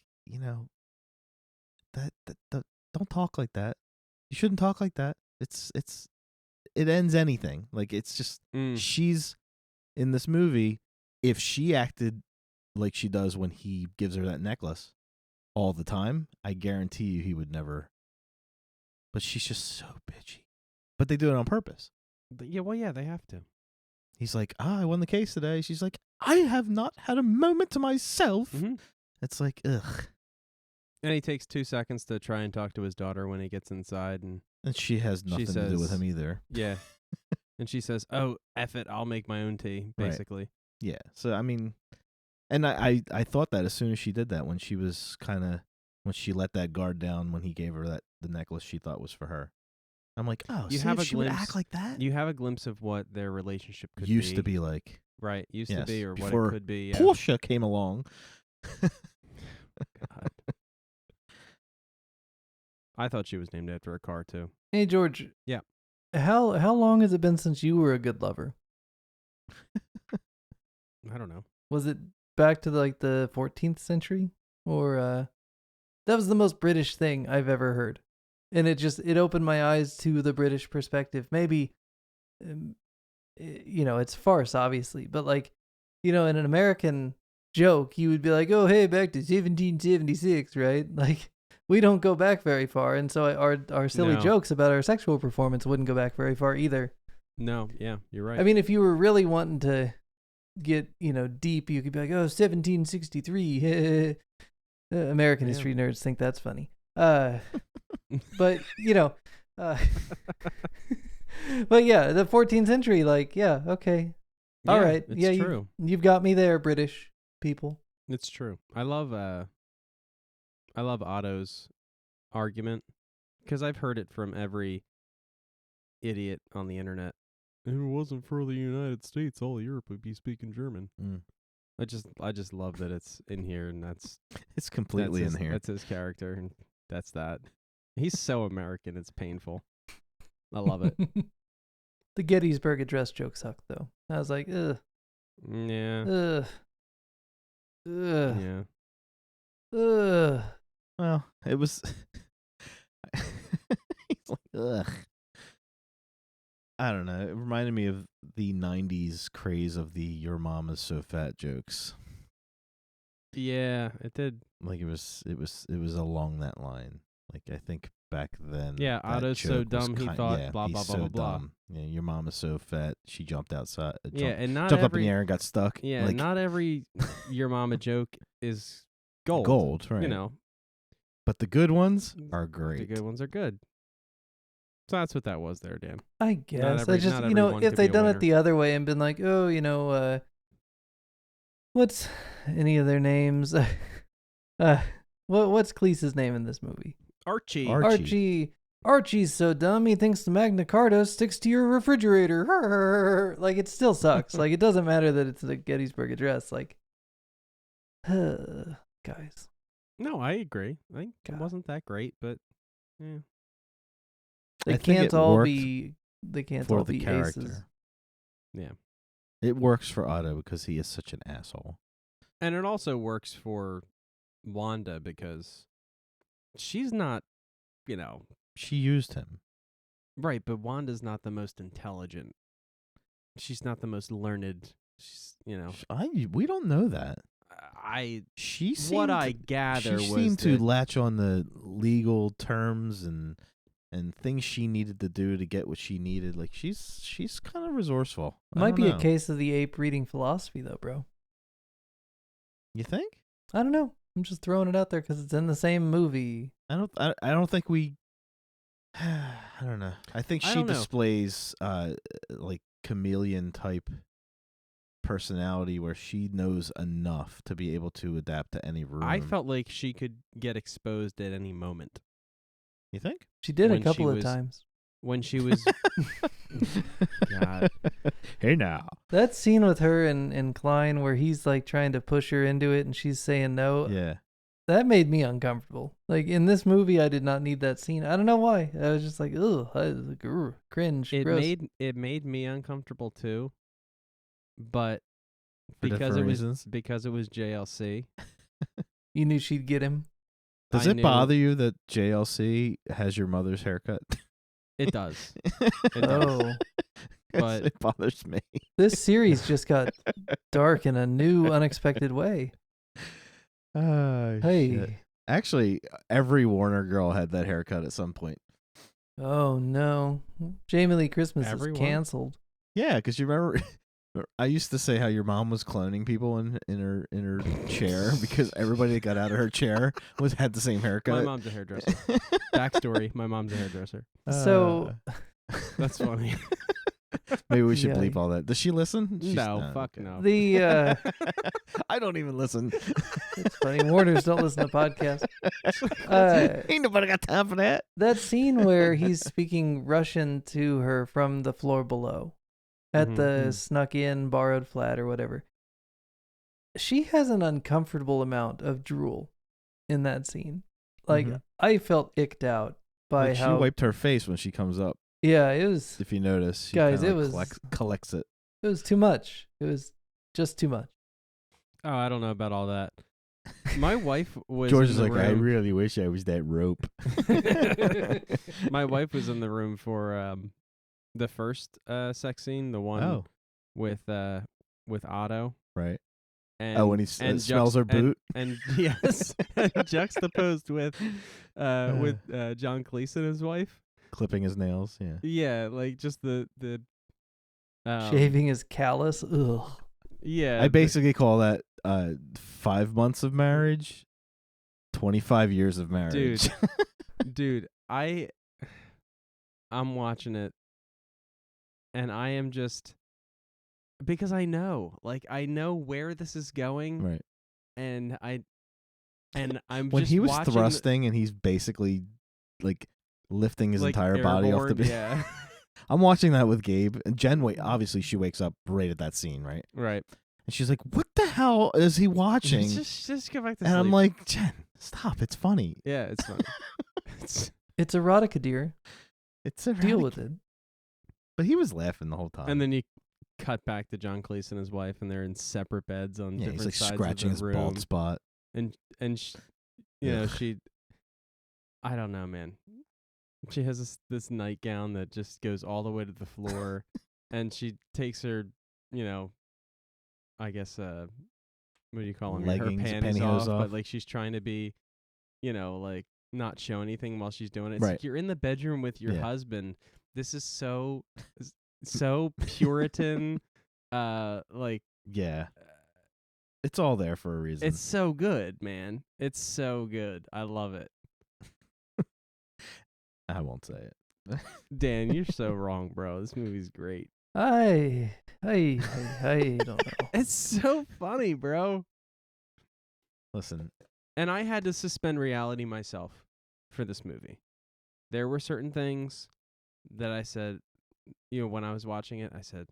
that don't talk like that. You shouldn't talk like that. It ends anything. Like, it's just she's in this movie. If she acted like she does when he gives her that necklace all the time, I guarantee you he would never. But she's just so bitchy. But they do it on purpose. Yeah, well, yeah, they have to. He's like, I won the case today. She's like, I have not had a moment to myself. It's like, ugh. And he takes 2 seconds to try and talk to his daughter when he gets inside. And she has nothing to do with him either. Yeah. And she says, oh, F it, I'll make my own tea, basically. Right. Yeah. So, I mean, and I thought that as soon as she did that, when she let that guard down, when he gave her the necklace she thought was for her. I'm like, oh, she would act like that? You have a glimpse of what their relationship could used to be like. Right. Used to be, or what Before it could be. Yeah. Portia came along. God. I thought she was named after a car too. Hey, George. Yeah. How long has it been since you were a good lover? I don't know. Was it back to the 14th century? Or that was the most British thing I've ever heard. And it opened my eyes to the British perspective. Maybe, it's farce, obviously. But in an American joke, you would be like, oh, hey, back to 1776, right? Like, we don't go back very far. And so our silly jokes about our sexual performance wouldn't go back very far either. No, yeah, you're right. I mean, if you were really wanting to get, deep, you could be like, oh, 1763. American history nerds think that's funny. But, but yeah, the 14th century, okay. All right. It's true. You've got me there, British people. It's true. I love Otto's argument because I've heard it from every idiot on the internet. If it wasn't for the United States, all of Europe would be speaking German. I just love that it's in here, and it's completely in here. That's his character, and that's that. He's so American, it's painful. I love it. The Gettysburg Address joke sucked, though. I was like, ugh. Yeah. Ugh. Ugh. Yeah. Ugh. Well, it was. He's like, ugh. I don't know. It reminded me of the 90s craze of the "Your mom is so fat" jokes. Yeah, it did. Like it was along that line. Like I think back then. Yeah, Otto's so dumb he thought blah blah he's blah so blah blah. dumb. Yeah, your mom is so fat she jumped outside. And not jumped every, up in the air and got stuck. Yeah, not every your mama joke is gold. Gold, right? But the good ones are great. The good ones are good. So that's what that was there, Dan. I guess. I just, if they'd done it the other way and been like, oh, what's any of their names? What's Cleese's name in this movie? Archie. Archie's so dumb he thinks the Magna Carta sticks to your refrigerator. Like, it still sucks. Like, it doesn't matter that it's the Gettysburg Address. Like, guys. No, I agree. I think it wasn't that great, but yeah. They can't all be character. aces. Yeah. It works for Otto because he is such an asshole. And it also works for Wanda because she's not, she used him. Right, but Wanda's not the most intelligent. She's not the most learned. She's, we don't know that. She seemed to latch on the legal terms and things she needed to do to get what she needed. Like she's kind of resourceful. Might be a case of the ape reading philosophy, though, bro. You think? I don't know. I'm just throwing it out there because it's in the same movie. I don't think we. I don't know. I think she displays like chameleon type personality where she knows enough to be able to adapt to any room. I felt like she could get exposed at any moment. You think? She did a couple of times. When she was... God. Hey now. That scene with her and Klein where he's like trying to push her into it and she's saying no. Yeah. That made me uncomfortable. Like in this movie, I did not need that scene. I don't know why. I was just like, ugh, cringe. Gross. It made me uncomfortable too. But For because it was JLC. You knew she'd get him. Does it bother you that JLC has your mother's haircut? It does. It does. But it bothers me. This series just got dark in a new, unexpected way. Hey. Shit. Actually, every Warner girl had that haircut at some point. Oh, no. Jamie Lee Christmas is canceled. Yeah, because you remember... I used to say how your mom was cloning people in her chair because everybody that got out of her chair had the same haircut. My mom's a hairdresser. Backstory: my mom's a hairdresser. So that's funny. Maybe we should bleep all that. Does she listen? No, fuck no. I don't even listen. It's funny. Warners don't listen to podcasts. Ain't nobody got time for that. That scene where he's speaking Russian to her from the floor below. At the snuck in borrowed flat or whatever. She has an uncomfortable amount of drool in that scene. Like I felt icked out by Like, how she wiped her face when she comes up. Yeah, it was. If you notice, she Guys, kinda, it like, was collects it. It was too much. It was just too much. Oh, I don't know about all that. My wife was George in is the like, I room. really wish I was that rope. My wife was in the room for the first sex scene, the one with Otto. Right. And, when he smells her boot. And yes, and juxtaposed with John Cleese and his wife Clipping his nails, yeah. Yeah, like just the shaving his callus. Ugh. Yeah. I basically call that 5 months of marriage, 25 years of marriage. Dude, I'm watching it, and I am just, because I know where this is going, Right. and I'm when just he was watching thrusting and he's basically like lifting his like entire body off the airborne, bed. yeah. I'm watching that with Gabe, and Jen. Obviously, she wakes up right at that scene, right? Right. And she's like, "What the hell is he watching?" just go back to and sleep. I'm like, "Jen, stop! It's funny. Yeah, it's funny. It's erotica, dear. It's Deal with it." But he was laughing the whole time. And then you cut back to John Cleese and his wife, and they're in separate beds on different he's like sides scratching of the his room. bald spot. And you know, I don't know, man. She has this nightgown that just goes all the way to the floor, and she takes her, I guess, what do you call them? Leggings, her pantyhose off. But like she's trying to be, like not show anything while she's doing it. It's Right. like you're in the bedroom with your husband. This is so Puritan, like. Yeah. It's all there for a reason. It's so good, man. It's so good. I love it. I won't say it. Dan, you're so wrong, bro. This movie's great. I don't know. It's so funny, bro. Listen. And I had to suspend reality myself for this movie. There were certain things that I said, when I was watching it, I said,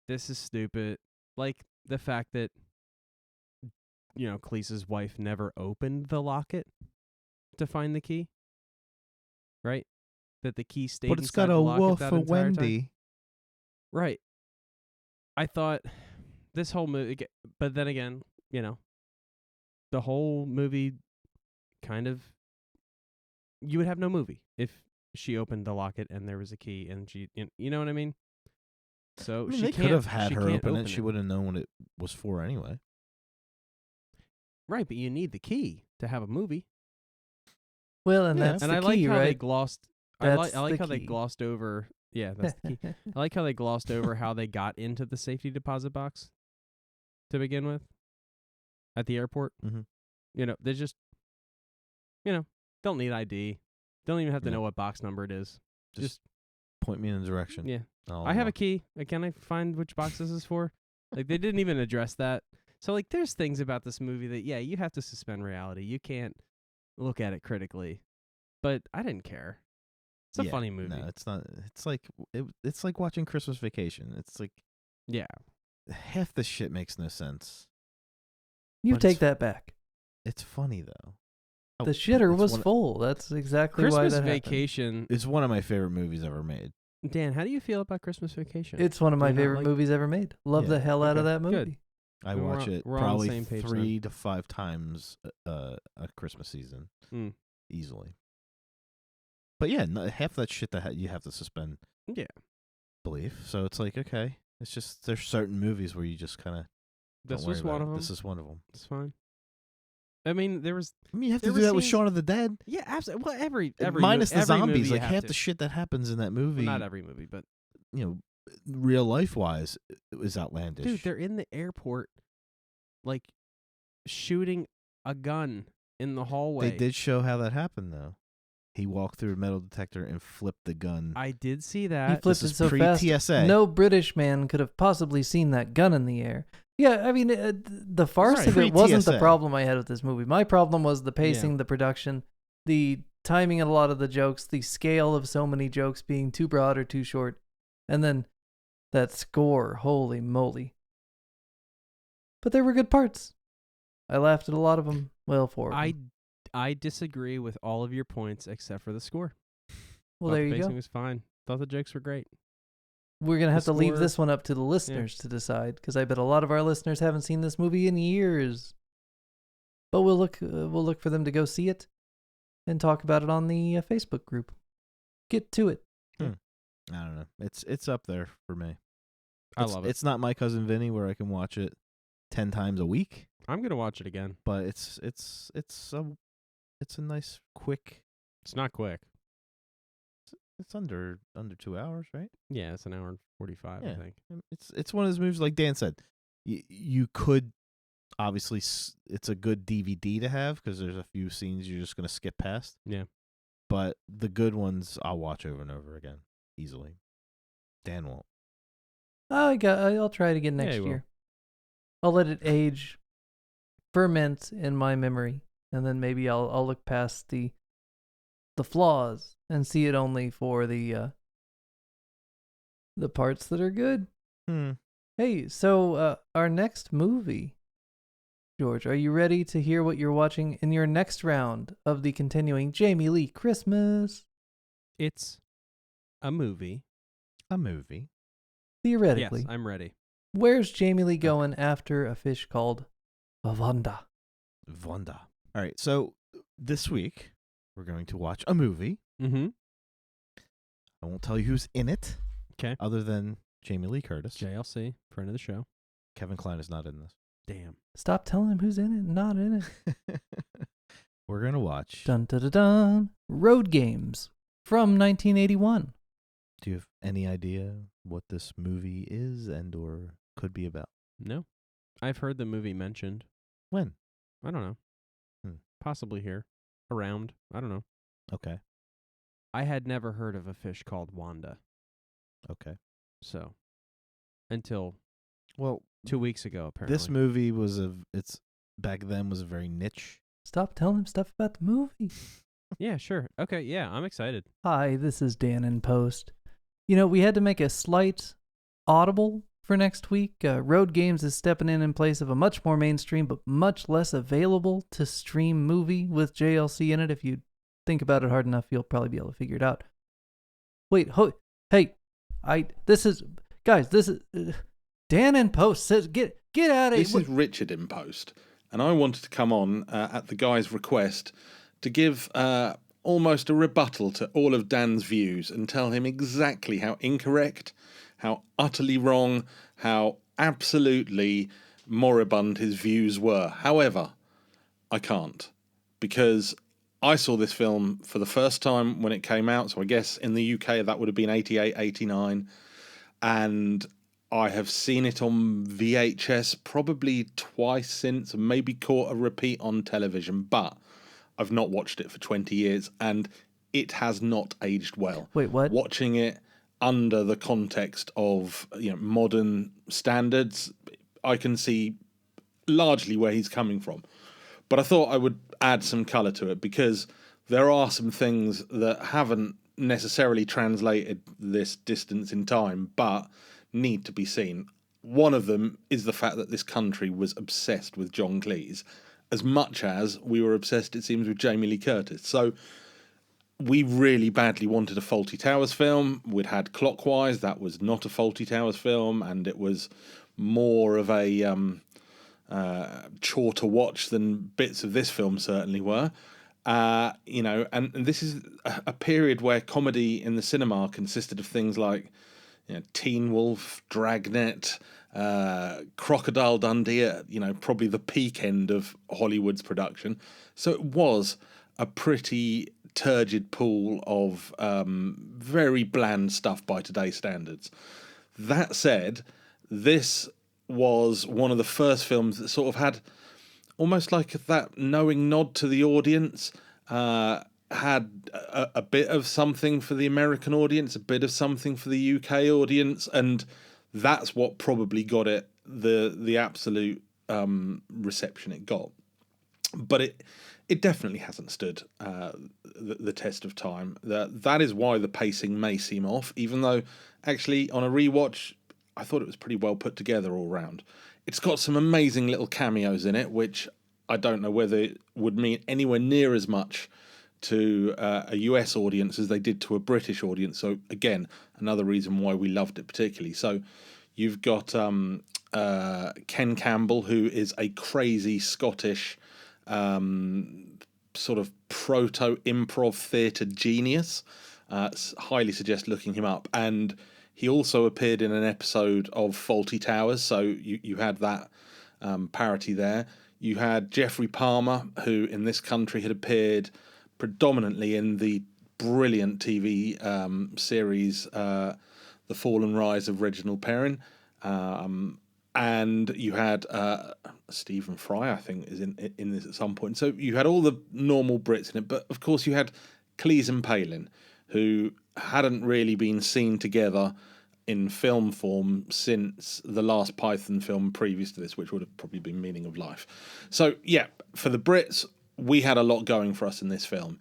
this is stupid. Like the fact that, Cleese's wife never opened the locket to find the key. Right? That the key stayed But it's inside got the a locket wolf that for entire Wendy. time. Right. I thought this whole movie, but then again, the whole movie kind of, you would have no movie if she opened the locket and there was a key and she, you know what I mean? So they could have had her open it. She would have known what it was for anyway. Right, but you need the key to have a movie. Well, and that's and the I like key, how right? they glossed. I like how they key. glossed over. Yeah, that's the key. I like how they glossed over how they got into the safety deposit box to begin with at the airport. Mm-hmm. They just, don't need ID. Don't even have to know what box number it is. Just point me in the direction. Yeah. I have a key. Can I find which box this is for? Like, they didn't even address that. So, like, there's things about this movie that, you have to suspend reality. You can't look at it critically. But I didn't care. It's a funny movie. No, it's not. It's like watching Christmas Vacation. It's like, half the shit makes no sense. You take that back. It's funny though. The shitter was full. That's exactly why that Christmas happened. Vacation. It's one of my favorite movies ever made. Dan, how do you feel about Christmas Vacation? It's one of my favorite movies ever made. Love the hell out of that movie. Good. I watch it we're on the probably same page 3 to 5 times a Christmas season, easily. But yeah, half that shit that you have to suspend. Yeah. Belief. So it's like, okay, it's just there's certain movies where you just kind of. This was one of them. This is one of them. It's fine. I mean, you have to do that with Shaun of the Dead. Yeah, absolutely. Well, every minus the zombies, like half to. the shit that happens in that movie. Well, not every movie, but real life wise, it was outlandish. Dude, they're in the airport, like shooting a gun in the hallway. They did show how that happened, though. He walked through a metal detector and flipped the gun. I did see that. He flipped it so fast. TSA. No British man could have possibly seen that gun in the air. Yeah, I mean, the farce of it wasn't the problem I had with this movie. My problem was the pacing, the production, the timing of a lot of the jokes, the scale of so many jokes being too broad or too short, and then that score. Holy moly. But there were good parts. I laughed at a lot of them. Well, 4 of them. I disagree with all of your points except for the score. Well, Thought there the you pacing go. was fine. Thought the jokes were great. We're going to have to leave score- this one up to the listeners to decide, because I bet a lot of our listeners haven't seen this movie in years. But we'll look for them to go see it and talk about it on the Facebook group. Get to it. I don't know. It's up there for me. I love it. It's not My Cousin Vinny where I can watch it 10 times a week, I'm gonna watch it again. but it's a nice quick. It's not quick. It's under 2 hours, right? Yeah, it's an hour and 45, I Yeah. think. It's one of those movies, like Dan said. You could obviously it's a good DVD to have because there's a few scenes you're just gonna skip past. Yeah. But the good ones I'll watch over and over again easily. Dan won't. I'll try it again Yeah, next he will. year. I'll let it age, ferment in my memory, and then maybe I'll look past the flaws and see it only for the parts that are good. Hey, so our next movie, George, are you ready to hear what you're watching in your next round of the continuing Jamie Lee Christmas? It's a movie. A movie. Theoretically. Yes, I'm ready. Where's Jamie Lee going after a fish called Wanda? Wanda. All right, so this week we're going to watch a movie. Mm-hmm. I won't tell you who's in it. 'Kay. Other than Jamie Lee Curtis. JLC, friend of the show. Kevin Kline is not in this. Damn. Stop telling him who's in it and not in it. We're going to watch. Dun dun dun dun. Road Games from 1981. Do you have any idea what this movie is and or could be about? No. I've heard the movie mentioned. When? I don't know. Possibly here. Around. I don't know. Okay. I had never heard of a fish called Wanda. Okay. So, until Well, 2 weeks ago, apparently. this movie was back then was a very niche. Stop telling him stuff about the movie. Yeah, sure. Okay, yeah, I'm excited. Hi, this is Dan in Post. You know, we had to make a slight audible for next week. Road Games is stepping in place of a much more mainstream but much less available to stream movie with JLC in it. If you think about it hard enough, you'll probably be able to figure it out. Wait, hey, this is Dan in Post says get out of here. This is Richard in Post, and I wanted to come on at the guy's request to give almost a rebuttal to all of Dan's views and tell him exactly how incorrect, how utterly wrong, how absolutely moribund his views were. However, I can't, because I saw this film for the first time when it came out, so I guess in the UK that would have been 88, 89, and I have seen it on VHS probably twice since, and maybe caught a repeat on television, but I've not watched it for 20 years, and it has not aged well. Wait, what? Watching it under the context of modern standards, I can see largely where he's coming from. But I thought I would add some colour to it, because there are some things that haven't necessarily translated this distance in time, but need to be seen. One of them is the fact that this country was obsessed with John Cleese, as much as we were obsessed, it seems, with Jamie Lee Curtis. So we really badly wanted a Fawlty Towers film. We'd had Clockwise, that was not a Fawlty Towers film, and it was more of a chore to watch than bits of this film certainly were. And this is a period where comedy in the cinema consisted of things like Teen Wolf, Dragnet, Crocodile Dundee at, probably the peak end of Hollywood's production. So it was a pretty turgid pool of very bland stuff by today's standards. That said, this was one of the first films that sort of had almost like that knowing nod to the audience, had a bit of something for the American audience, a bit of something for the UK audience, and that's what probably got it the absolute reception it got. But it definitely hasn't stood the test of time. That is why the pacing may seem off, even though actually on a rewatch I thought it was pretty well put together all round. It's got some amazing little cameos in it, which I don't know whether it would mean anywhere near as much to a US audience as they did to a British audience. So again, another reason why we loved it particularly. So you've got Ken Campbell, who is a crazy Scottish sort of proto-improv theatre genius. Highly suggest looking him up. And he also appeared in an episode of Fawlty Towers, so you had that parody there. You had Jeffrey Palmer, who in this country had appeared predominantly in the brilliant TV series The Fall and Rise of Reginald Perrin. And you had Stephen Fry, I think, is in this at some point. So you had all the normal Brits in it, but of course you had Cleese and Palin, who hadn't really been seen together in film form since the last Python film previous to this, which would have probably been Meaning of Life. So yeah, for the Brits, we had a lot going for us in this film.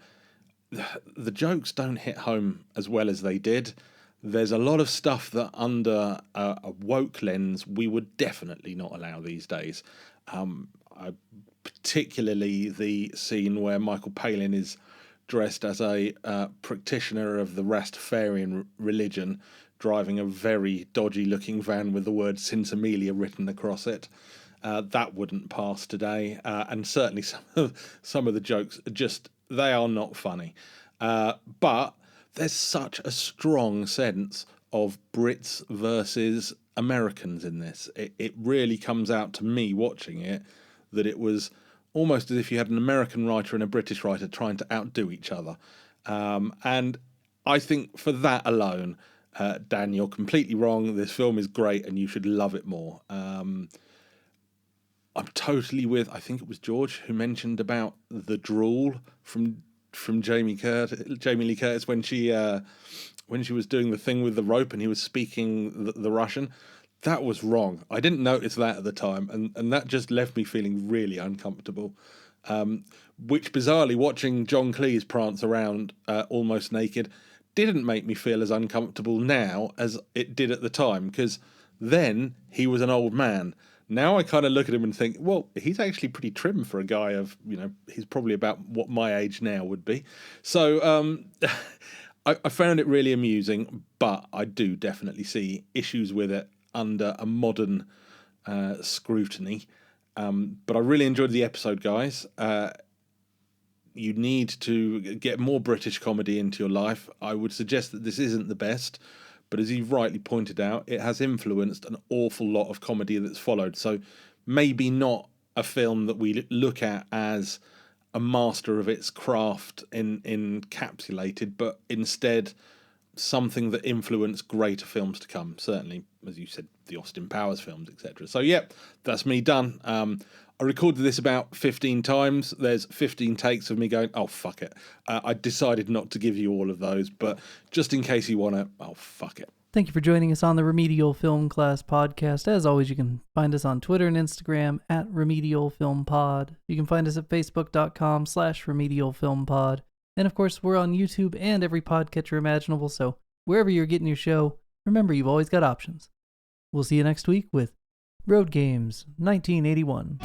The jokes don't hit home as well as they did. There's a lot of stuff that under a woke lens we would definitely not allow these days. Particularly the scene where Michael Palin is dressed as a practitioner of the Rastafarian religion, driving a very dodgy-looking van with the word Sinsemelia written across it. That wouldn't pass today, and certainly some of the jokes they are not funny. But there's such a strong sense of Brits versus Americans in this. It really comes out to me watching it that it was almost as if you had an American writer and a British writer trying to outdo each other. And I think for that alone, Dan, you're completely wrong. This film is great and you should love it more. I'm totally with, I think it was George who mentioned about the drool from Jamie Lee Curtis when she was doing the thing with the rope and he was speaking the Russian. That was wrong. I didn't notice that at the time, and that just left me feeling really uncomfortable. Which bizarrely, watching John Cleese prance around almost naked didn't make me feel as uncomfortable now as it did at the time, because then he was an old man. Now I kind of look at him and think, well, he's actually pretty trim for a guy of, he's probably about what my age now would be. So I found it really amusing, but I do definitely see issues with it under a modern scrutiny. But I really enjoyed the episode, guys. You need to get more British comedy into your life. I would suggest that this isn't the best, but as you've rightly pointed out, it has influenced an awful lot of comedy that's followed. So maybe not a film that we look at as a master of its craft encapsulated, but instead something that influenced greater films to come. Certainly, as you said, the Austin Powers films, etc. So yeah, that's me done. I recorded this about 15 times. There's 15 takes of me going, oh, fuck it. I decided not to give you all of those, but just in case you want to, oh, fuck it. Thank you for joining us on the Remedial Film Class Podcast. As always, you can find us on Twitter and Instagram at Remedial Film Pod. You can find us at facebook.com/Remedial Film Pod. And of course, we're on YouTube and every podcatcher imaginable, so wherever you're getting your show, remember you've always got options. We'll see you next week with Road Games 1981.